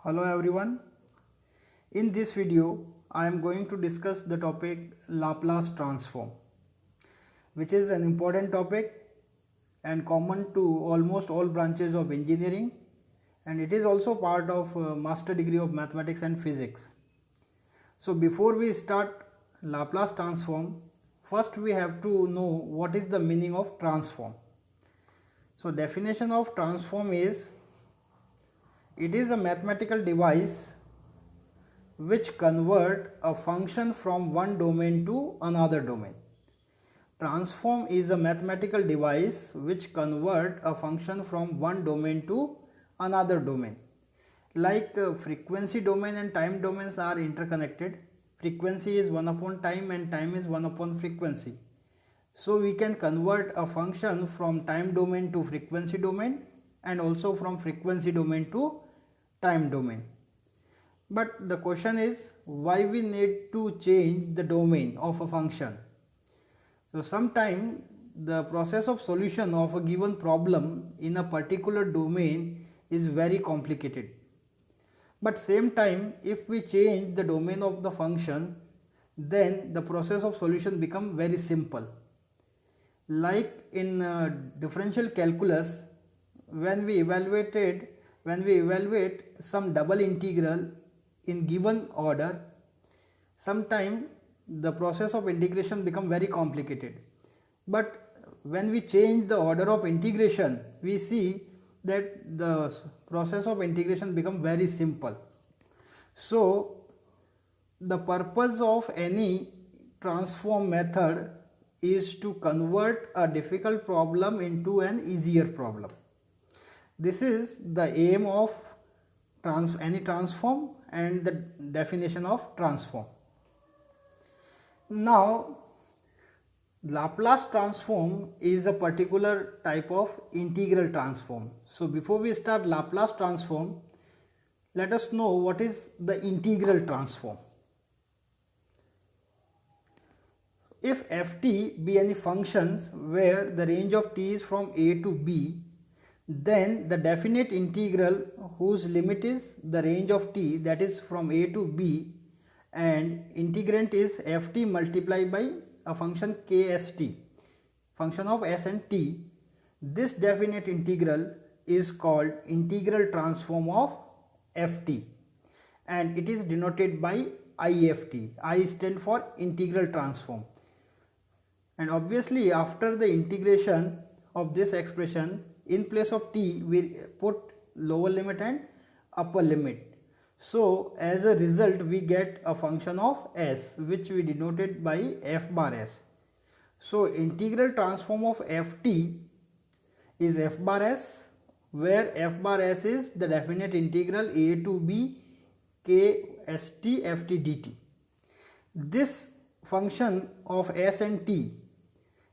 Hello everyone. In this video, I am going to discuss the topic Laplace transform, which is an important topic and common to almost all branches of engineering, and it is also part of master degree of mathematics and physics. So before we start Laplace transform, first we have to know what is the meaning of transform. So definition of transform is, it is a mathematical device which convert a function from one domain to another domain. Transform is a mathematical device which convert a function from one domain to another domain. Like frequency domain and time domains are interconnected. Frequency is 1 upon time and time is 1 upon frequency. So we can convert a function from time domain to frequency domain and also from frequency domain to time domain. But the question is, why we need to change the domain of a function? So sometimes the process of solution of a given problem in a particular domain is very complicated. But same time, if we change the domain of the function, then the process of solution become very simple. Like in differential calculus, when we evaluate some double integral in given order, sometime the process of integration become very complicated. But when we change the order of integration, we see that the process of integration become very simple. So the purpose of any transform method is to convert a difficult problem into an easier problem. This is the aim of any transform and the definition of transform. Now, Laplace transform is a particular type of integral transform. So before we start Laplace transform, let us know what is the integral transform. If ft be any functions where the range of t is from a to b, then the definite integral whose limit is the range of t, that is from a to b, and integrand is ft multiplied by a function kst, function of s and t. This definite integral is called integral transform of ft, and it is denoted by IFT. I stand for integral transform. And obviously after the integration of this expression, in place of t we put lower limit and upper limit. So as a result we get a function of s, which we denoted by f bar s. So integral transform of ft is f bar s, where f bar s is the definite integral a to b k st ft dt. This function of s and t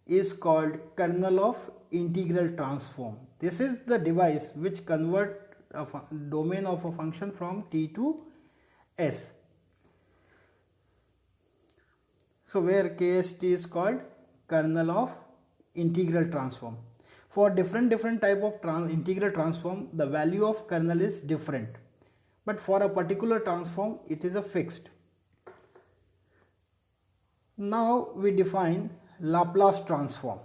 is called kernel of integral transform. This is the device which convert a domain of a function from t to s. So where kst is called kernel of integral transform. For different type of integral transform, the value of kernel is different, but for a particular transform it is a fixed. Now we define Laplace transform.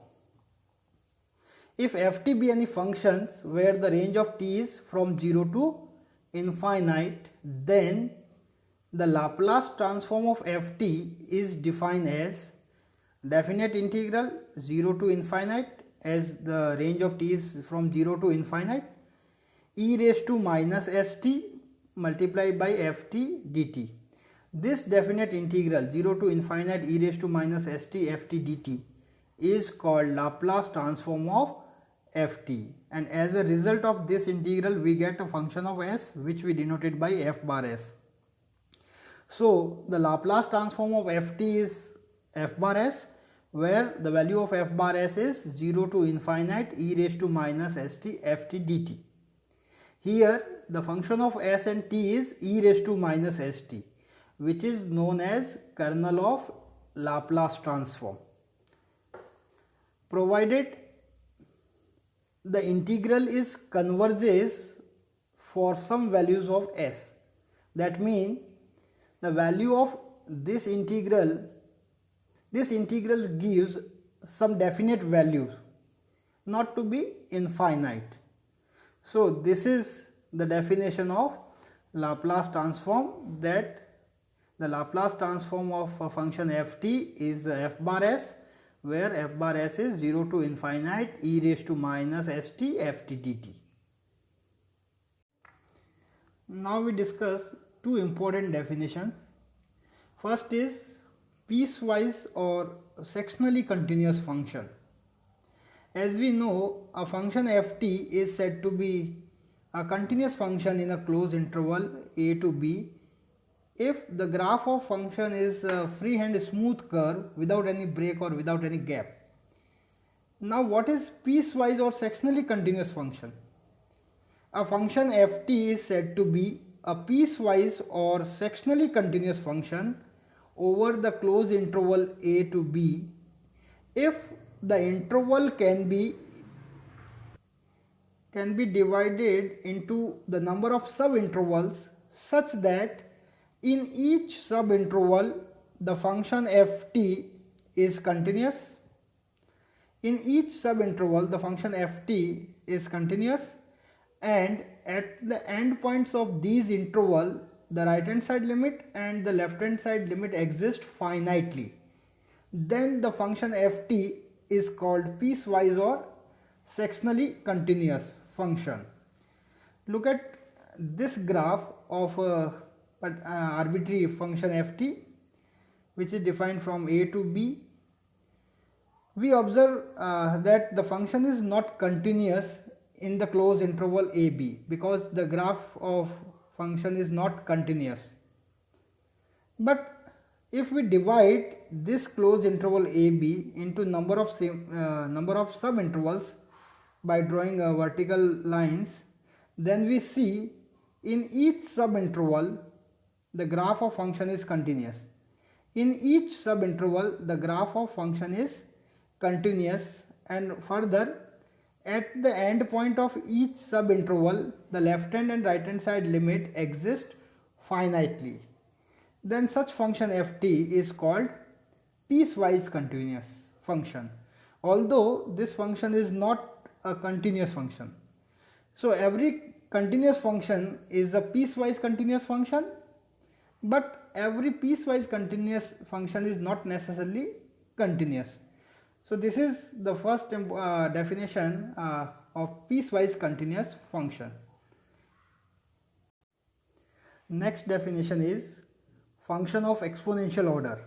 If ft be any functions where the range of t is from 0 to infinite, then the Laplace transform of ft is defined as definite integral 0 to infinite, as the range of t is from 0 to infinite, e raised to minus st multiplied by ft dt. This definite integral 0 to infinite e raised to minus st ft dt is called Laplace transform of ft, and as a result of this integral we get a function of s, which we denoted by f bar s. So the Laplace transform of ft is f bar s, where the value of f bar s is 0 to infinite e raised to minus st ft dt. Here the function of s and t is e raised to minus st, which is known as kernel of Laplace transform. Provided the integral is converges for some values of s. That means the value of this integral gives some definite values, not to be infinite. So this is the definition of Laplace transform, that the Laplace transform of a function ft is f bar s, where f bar s is 0 to infinite e raised to minus st ft dt. Now we discuss two important definitions. First is piecewise or sectionally continuous function. As we know, a function ft is said to be a continuous function in a closed interval a to b if the graph of function is a freehand smooth curve without any break or without any gap. Now what is piecewise or sectionally continuous function? A function ft is said to be a piecewise or sectionally continuous function over the closed interval a to b if the interval can be divided into the number of subintervals such that in each subinterval the function ft is continuous. In each subinterval the function ft is continuous, and at the end points of these interval the right hand side limit and the left hand side limit exist finitely. Then the function ft is called piecewise or sectionally continuous function. Look at this graph of arbitrary function ft, which is defined from a to b. We observe that the function is not continuous in the closed interval ab because the graph of function is not continuous. But if we divide this closed interval ab into number of subintervals by drawing vertical lines, then we see in each subinterval the graph of function is continuous. In each subinterval the graph of function is continuous, and further at the end point of each subinterval the left hand and right hand side limit exist finitely. Then such function ft is called piecewise continuous function, although this function is not a continuous function. So every continuous function is a piecewise continuous function, but every piecewise continuous function is not necessarily continuous. So this is the first definition of piecewise continuous function. Next definition is function of exponential order.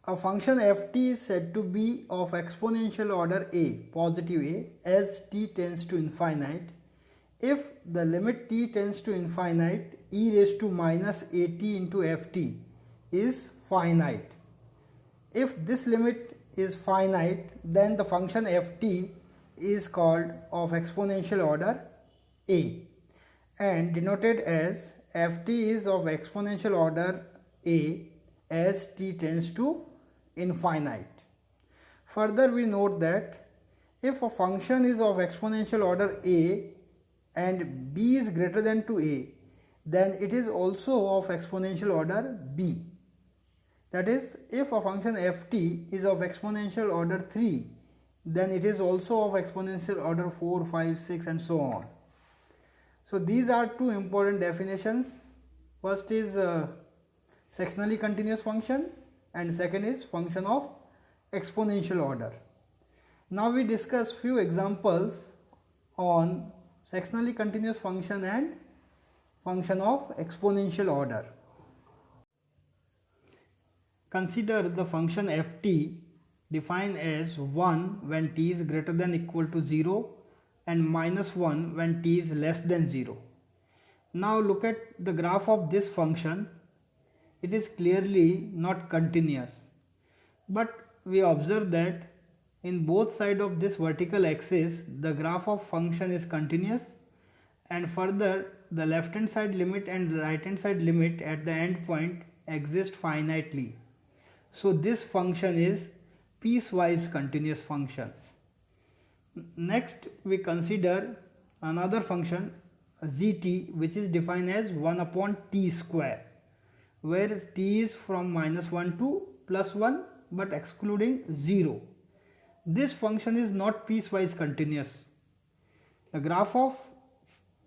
A function ft is said to be of exponential order a, positive a, as t tends to infinite if the limit t tends to infinite e raised to minus at into ft is finite. If this limit is finite, then the function ft is called of exponential order a and denoted as ft is of exponential order a as t tends to infinite. Further, we note that if a function is of exponential order a and b is greater than to a, then it is also of exponential order b. That is, if a function ft is of exponential order 3, then it is also of exponential order 4, 5, 6 and so on. So these are two important definitions. First is sectionally continuous function and second is function of exponential order. Now we discuss few examples on sectionally continuous function and function of exponential order. Consider the function ft defined as 1 when t is greater than or equal to 0 and minus 1 when t is less than 0. Now look at the graph of this function. It is clearly not continuous, but we observe that in both sides of this vertical axis the graph of function is continuous, and further the left hand side limit and right hand side limit at the end point exist finitely. So this function is piecewise continuous function. Next we consider another function gt, which is defined as 1 upon t square, where t is from -1 to +1 but excluding 0. This function is not piecewise continuous. The graph of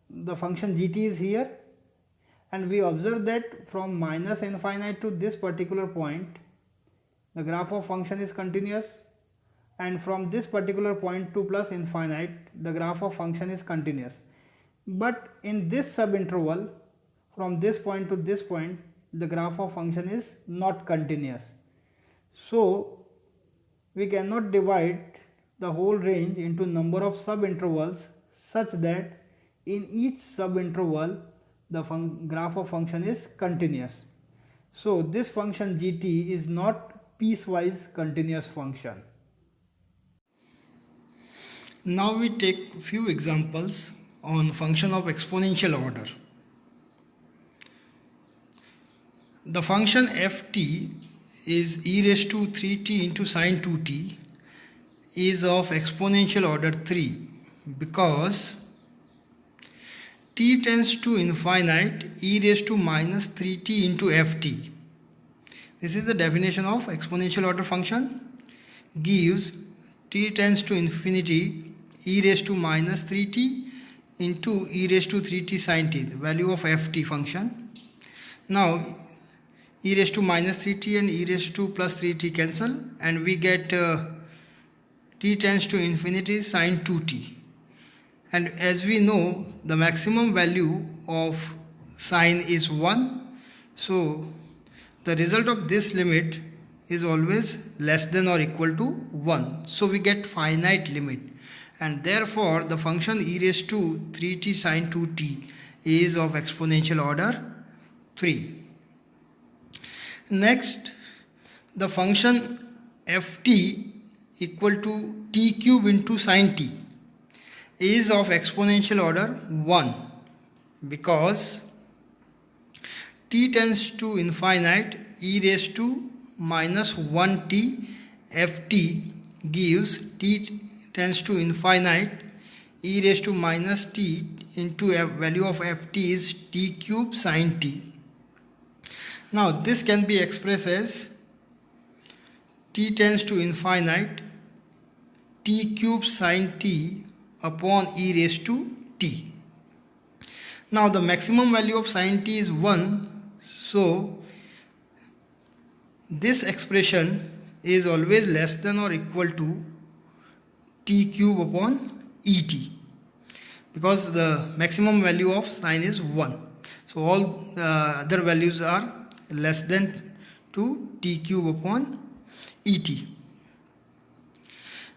the function gt is here, and we observe that from -infinite to this particular point the graph of function is continuous, and from this particular point to +infinite the graph of function is continuous. But in this subinterval from this point to this point the graph of function is not continuous. So we cannot divide the whole range into number of subintervals such that in each subinterval the graph of function is continuous. So this function gt is not piecewise continuous function. Now we take few examples on function of exponential order. The function ft is e raised to 3t into sine 2t is of exponential order 3 because t tends to infinite e raised to minus 3t into ft. This is the definition of exponential order function. Gives t tends to infinity e raised to minus 3t into e raised to 3t sine t, the value of ft function. Now e raised to minus 3t and e raised to plus 3t cancel, and we get t tends to infinity sine 2t. And as we know, the maximum value of sine is 1. So the result of this limit is always less than or equal to 1. So we get finite limit, and therefore the function e raised to 3t sine 2t is of exponential order 3. Next, the function ft equal to t cube into sine t is of exponential order 1 because t tends to infinite e raised to minus 1t ft gives t tends to infinite e raised to minus t into a value of ft is t cube sine t. Now this can be expressed as t tends to infinite t cube sine t upon e raised to t. Now the maximum value of sine t is 1, so this expression is always less than or equal to t cube upon et because the maximum value of sine is 1. So all other values are less than to t cube upon et.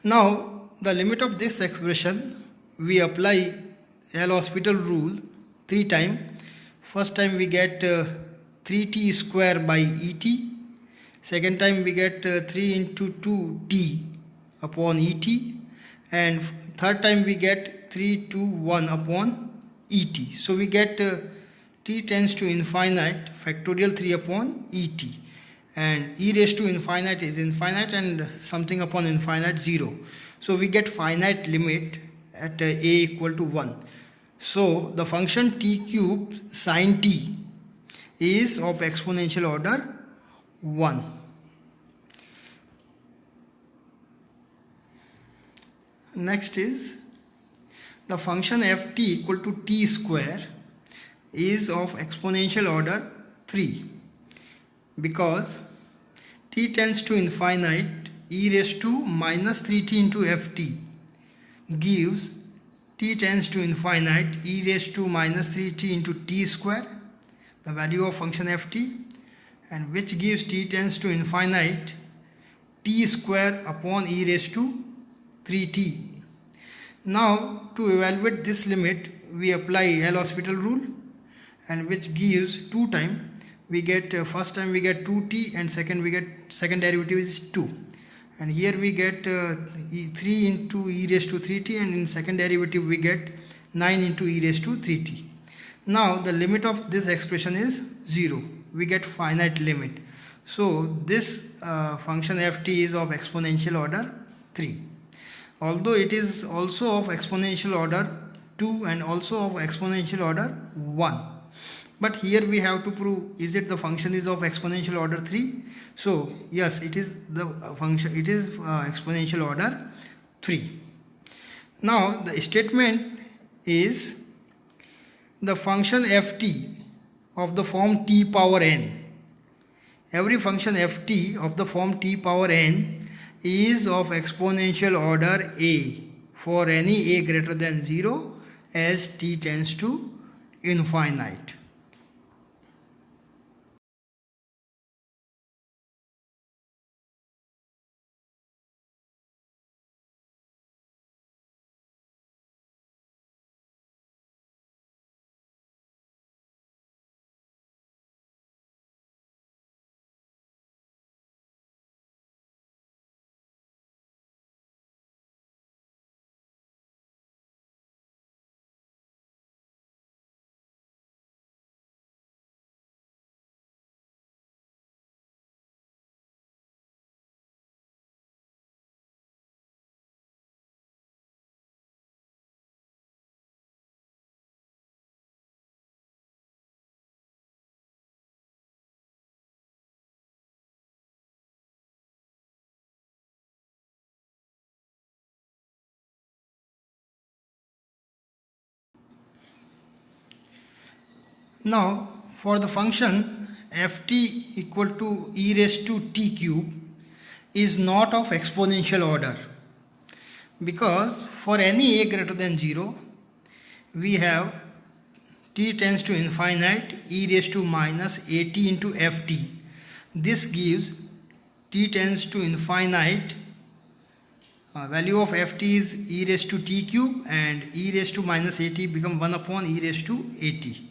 Now the limit of this expression, we apply L'Hospital rule 3 times. First time we get 3t square by et. Second time we get 3 into 2t upon et. And third time we get 3 to 1 upon et. So we get t tends to infinite factorial 3 upon et, and e raised to infinite is infinite and something upon infinite 0. So we get finite limit at a equal to 1. So the function t cube sine t is of exponential order 1. Next is the function ft equal to t square is of exponential order 3 because t tends to infinite e raised to minus 3t into ft gives t tends to infinite e raised to minus 3t into t square, the value of function ft, and which gives t tends to infinite t square upon e raised to 3t. Now to evaluate this limit we apply L'Hospital rule, and which gives 2 times. We get first time we get 2t and second we get second derivative is 2, and here we get 3 into e raised to 3t, and in second derivative we get 9 into e raised to 3t. Now the limit of this expression is 0. We get finite limit. So this function ft is of exponential order 3. Although it is also of exponential order 2 and also of exponential order 1. But here we have to prove, is it the function is of exponential order 3? So yes, it is the function, it is exponential order 3. Now the statement is the function ft of the form t power n. Every function ft of the form t power n is of exponential order a for any a greater than 0 as t tends to infinite. Now for the function ft equal to e raised to t cube is not of exponential order, because for any a greater than 0 we have t tends to infinite e raised to minus at into ft. This gives t tends to infinite, value of ft is e raised to t cube and e raised to minus at become 1 upon e raised to at.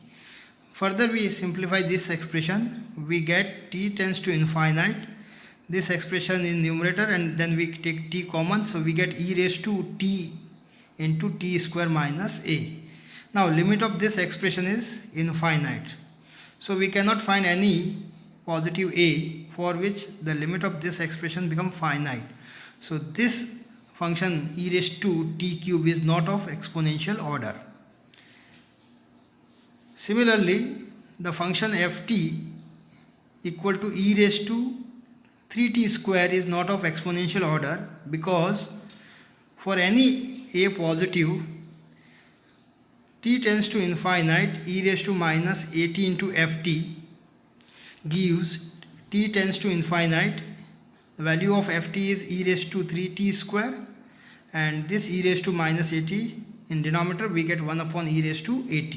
Further we simplify this expression, we get t tends to infinite, this expression in numerator, and then we take t common, so we get e raised to t into t square minus a. Now limit of this expression is infinite, so we cannot find any positive a for which the limit of this expression become finite. So this function e raised to t cube is not of exponential order. Similarly, the function ft equal to e raised to 3t square is not of exponential order, because for any a positive t tends to infinite e raised to minus at into ft gives t tends to infinite, the value of ft is e raised to 3t square, and this e raised to minus at in denominator we get 1 upon e raised to at.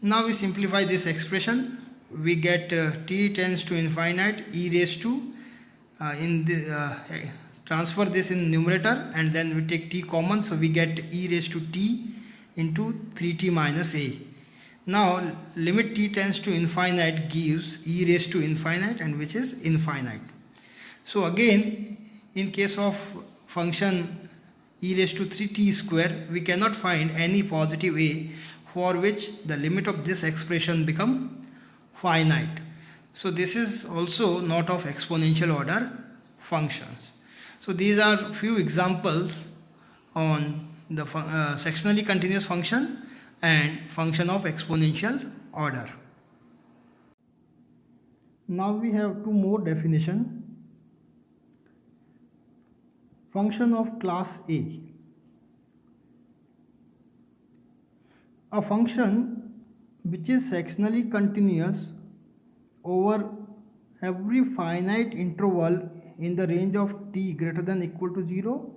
Now we simplify this expression, we get t tends to infinite e raised to transfer this in numerator and then we take t common, so we get e raised to t into 3t minus a. Now limit t tends to infinite gives e raised to infinite, and which is infinite. So again, in case of function e raised to 3t square, we cannot find any positive a for which the limit of this expression become finite. So this is also not of exponential order functions. So these are few examples on the sectionally continuous function and function of exponential order. Now we have two more definition. Function of class A. A function which is sectionally continuous over every finite interval in the range of t greater than equal to 0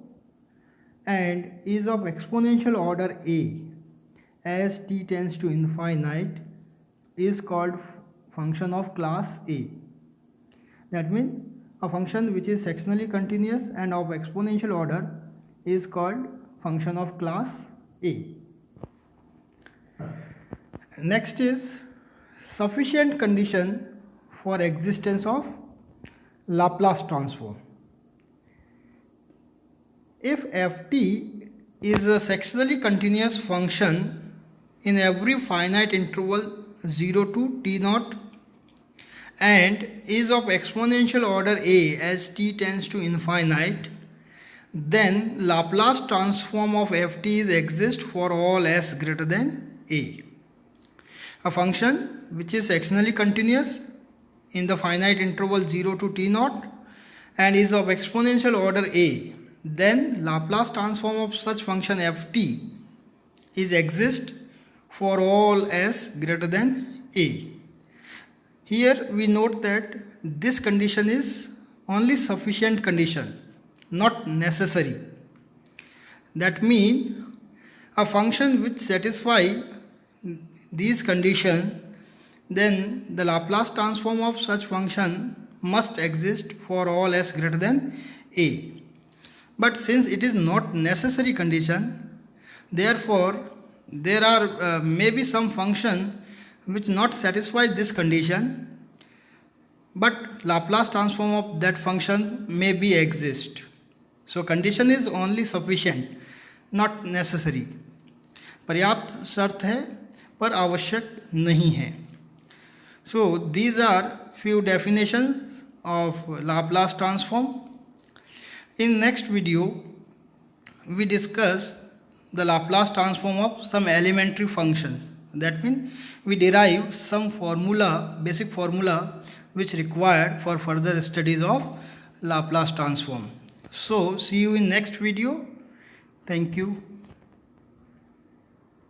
and is of exponential order a as t tends to infinite is called function of class A. That means a function which is sectionally continuous and of exponential order is called function of class A. Next is sufficient condition for existence of Laplace transform. If ft is a sectionally continuous function in every finite interval 0 to t naught and is of exponential order a as t tends to infinite, then Laplace transform of ft is exist for all s greater than a. A function which is externally continuous in the finite interval 0 to t naught and is of exponential order a, then Laplace transform of such function ft is exist for all s greater than a. Here we note that this condition is only sufficient condition, not necessary. That means a function which satisfy these conditions, then the Laplace transform of such function must exist for all s greater than a. But since it is not necessary condition, therefore there are maybe some function which not satisfy this condition, but Laplace transform of that function may be exist. So condition is only sufficient, not necessary. पर्याप्त शर्त है पर आवश्यक नहीं है. So these are few definitions of Laplace transform. In next video we discuss the Laplace transform of some elementary functions. That means we derive some formula, basic formula which required for further studies of Laplace transform. So see you in next video. Thank you.